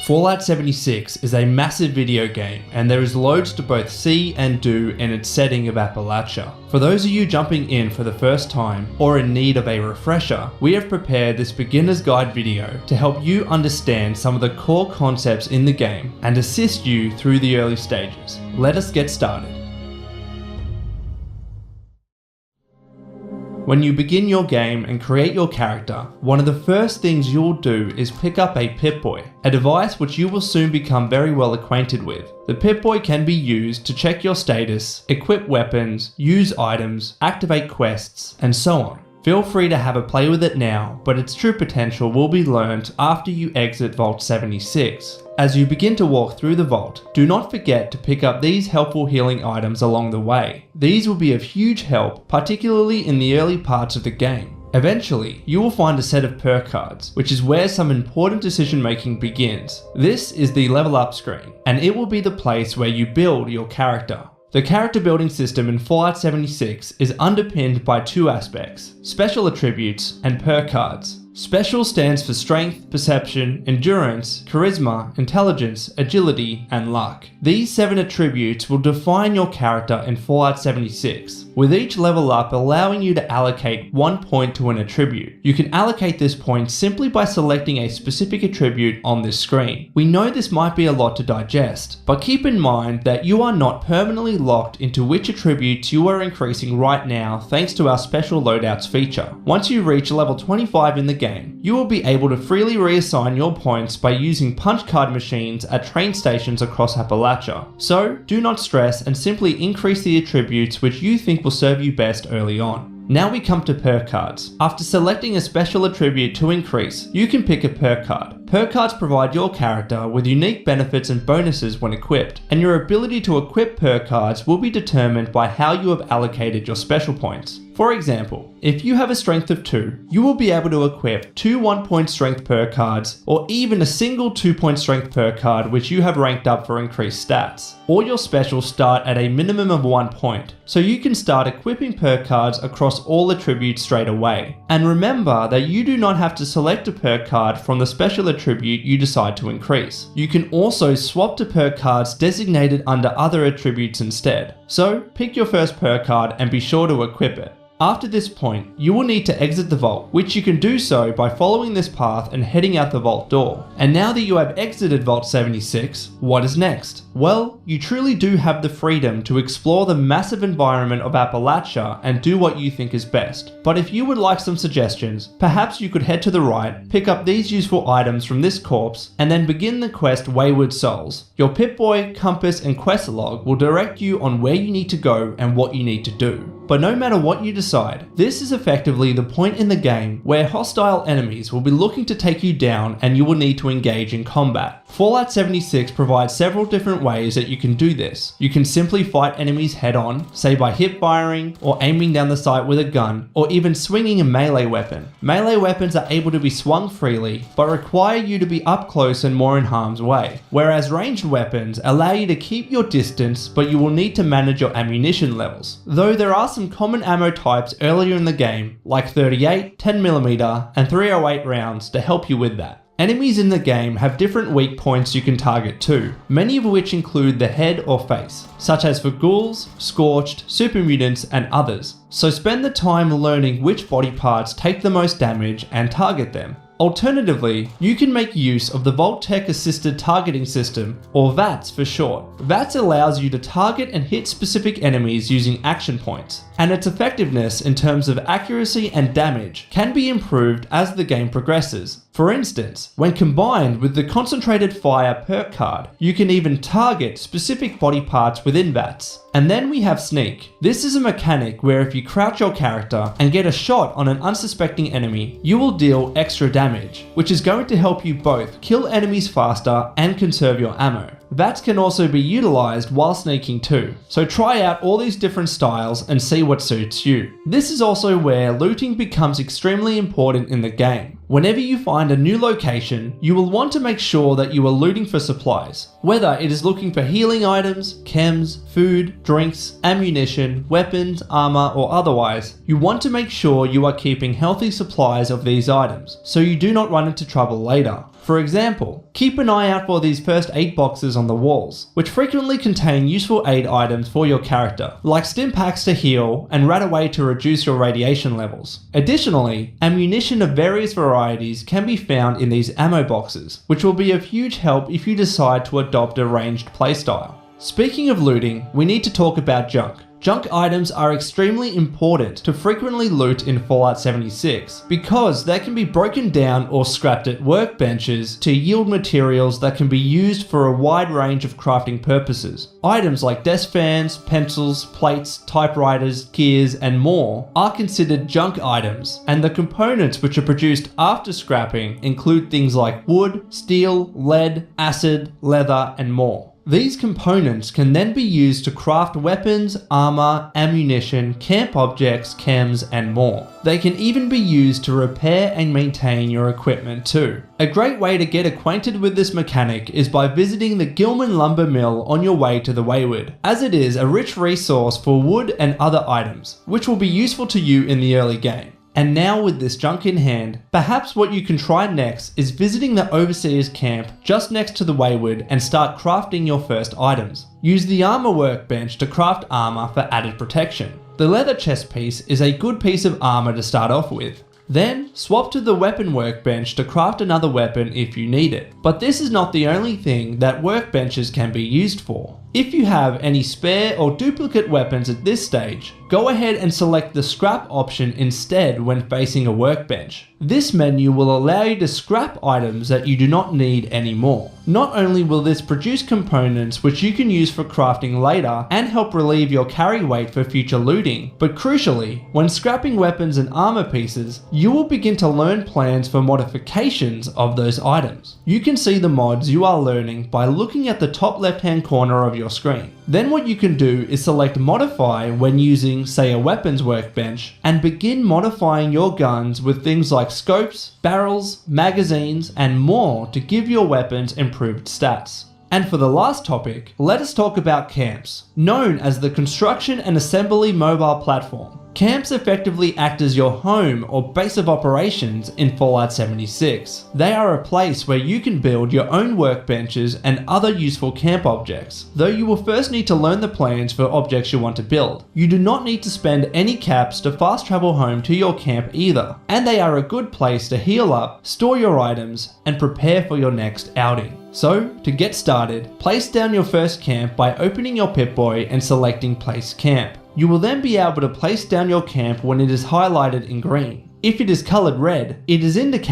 Fallout 76 is a massive video game, and there is loads to both see and do in its setting of Appalachia. For those of you jumping in for the first time or in need of a refresher, we have prepared this beginner's guide video to help you understand some of the core concepts in the game and assist you through the early stages. Let us get started. When you begin your game and create your character, one of the first things you'll do is pick up a Pip-Boy, a device which you will soon become very well acquainted with. The Pip-Boy can be used to check your status, equip weapons, use items, activate quests, and so on. Feel free to have a play with it now, but its true potential will be learned after you exit Vault 76. As you begin to walk through the vault, do not forget to pick up these helpful healing items along the way. These will be of huge help, particularly in the early parts of the game. Eventually, you will find a set of perk cards, which is where some important decision making begins. This is the level up screen, and it will be the place where you build your character. The character building system in Fallout 76 is underpinned by two aspects: special attributes and perk cards. Special stands for strength, perception, endurance, charisma, intelligence, agility, and luck. These 7 attributes will define your character in Fallout 76, with each level up allowing you to allocate 1 point to an attribute. You can allocate this point simply by selecting a specific attribute on this screen. We know this might be a lot to digest, but keep in mind that you are not permanently locked into which attributes you are increasing right now thanks to our special loadouts feature. Once you reach level 25 in the game, you will be able to freely reassign your points by using punch card machines at train stations across Appalachia. So, do not stress and simply increase the attributes which you think will serve you best early on. Now we come to perk cards. After selecting a special attribute to increase, you can pick a perk card. Perk cards provide your character with unique benefits and bonuses when equipped, and your ability to equip perk cards will be determined by how you have allocated your special points. For example, if you have a strength of 2, you will be able to equip 2 1-point strength perk cards, or even a single 2-point strength perk card which you have ranked up for increased stats. All your specials start at a minimum of 1 point, so you can start equipping perk cards across all attributes straight away. And remember that you do not have to select a perk card from the special attribute you decide to increase. You can also swap to perk cards designated under other attributes instead. So pick your first perk card and be sure to equip it. After this point, you will need to exit the vault, which you can do so by following this path and heading out the vault door. And now that you have exited Vault 76, what is next? Well, you truly do have the freedom to explore the massive environment of Appalachia and do what you think is best. But if you would like some suggestions, perhaps you could head to the right, pick up these useful items from this corpse, and then begin the quest Wayward Souls. Your Pip-Boy, compass, and quest log will direct you on where you need to go and what you need to do. But no matter what you decide, this is effectively the point in the game where hostile enemies will be looking to take you down and you will need to engage in combat. Fallout 76 provides several different ways that you can do this. You can simply fight enemies head on, say by hip firing, or aiming down the sight with a gun, or even swinging a melee weapon. Melee weapons are able to be swung freely, but require you to be up close and more in harm's way, whereas ranged weapons allow you to keep your distance, but you will need to manage your ammunition levels. Though there are some common ammo types earlier in the game, like 38, 10mm, and 308 rounds to help you with that. Enemies in the game have different weak points you can target too, many of which include the head or face, such as for ghouls, scorched, super mutants, and others. So spend the time learning which body parts take the most damage and target them. Alternatively, you can make use of the Vault-Tec Assisted Targeting System, or VATS for short. VATS allows you to target and hit specific enemies using action points, and its effectiveness in terms of accuracy and damage can be improved as the game progresses. For instance, when combined with the Concentrated Fire perk card, you can even target specific body parts within VATS. And then we have Sneak. This is a mechanic where if you crouch your character and get a shot on an unsuspecting enemy, you will deal extra damage, which is going to help you both kill enemies faster and conserve your ammo. VATS can also be utilized while sneaking too, so try out all these different styles and see what suits you. This is also where looting becomes extremely important in the game. Whenever you find a new location, you will want to make sure that you are looting for supplies. Whether it is looking for healing items, chems, food, drinks, ammunition, weapons, armor, or otherwise, you want to make sure you are keeping healthy supplies of these items, so you do not run into trouble later. For example, keep an eye out for these first aid boxes on the walls, which frequently contain useful aid items for your character, like stim packs to heal and Rat-Away to reduce your radiation levels. Additionally, ammunition of various varieties can be found in these ammo boxes, which will be of huge help if you decide to adopt a ranged playstyle. Speaking of looting, we need to talk about junk. Junk items are extremely important to frequently loot in Fallout 76 because they can be broken down or scrapped at workbenches to yield materials that can be used for a wide range of crafting purposes. Items like desk fans, pencils, plates, typewriters, gears, and more are considered junk items, and the components which are produced after scrapping include things like wood, steel, lead, acid, leather, and more. These components can then be used to craft weapons, armor, ammunition, camp objects, chems, and more. They can even be used to repair and maintain your equipment too. A great way to get acquainted with this mechanic is by visiting the Gilman Lumber Mill on your way to the Wayward, as it is a rich resource for wood and other items, which will be useful to you in the early game. And now with this junk in hand, perhaps what you can try next is visiting the Overseer's camp just next to the Wayward and start crafting your first items. Use the armor workbench to craft armor for added protection. The leather chest piece is a good piece of armor to start off with. Then, swap to the weapon workbench to craft another weapon if you need it. But this is not the only thing that workbenches can be used for. If you have any spare or duplicate weapons at this stage, go ahead and select the scrap option instead when facing a workbench. This menu will allow you to scrap items that you do not need anymore. Not only will this produce components which you can use for crafting later and help relieve your carry weight for future looting, but crucially, when scrapping weapons and armor pieces, you will begin to learn plans for modifications of those items. You can see the mods you are learning by looking at the top left hand corner of your screen. Then what you can do is select modify when using, say, a weapons workbench and begin modifying your guns with things like scopes, barrels, magazines, and more to give your weapons improved stats. And for the last topic, let us talk about camps, known as the Construction and Assembly Mobile Platform. Camps effectively act as your home or base of operations in Fallout 76. They are a place where you can build your own workbenches and other useful camp objects, though you will first need to learn the plans for objects you want to build. You do not need to spend any caps to fast travel home to your camp either, and they are a good place to heal up, store your items, and prepare for your next outing. So, to get started, place down your first camp by opening your Pip-Boy and selecting Place Camp. You will then be able to place down your camp when it is highlighted in green. If it is coloured red, it is indicating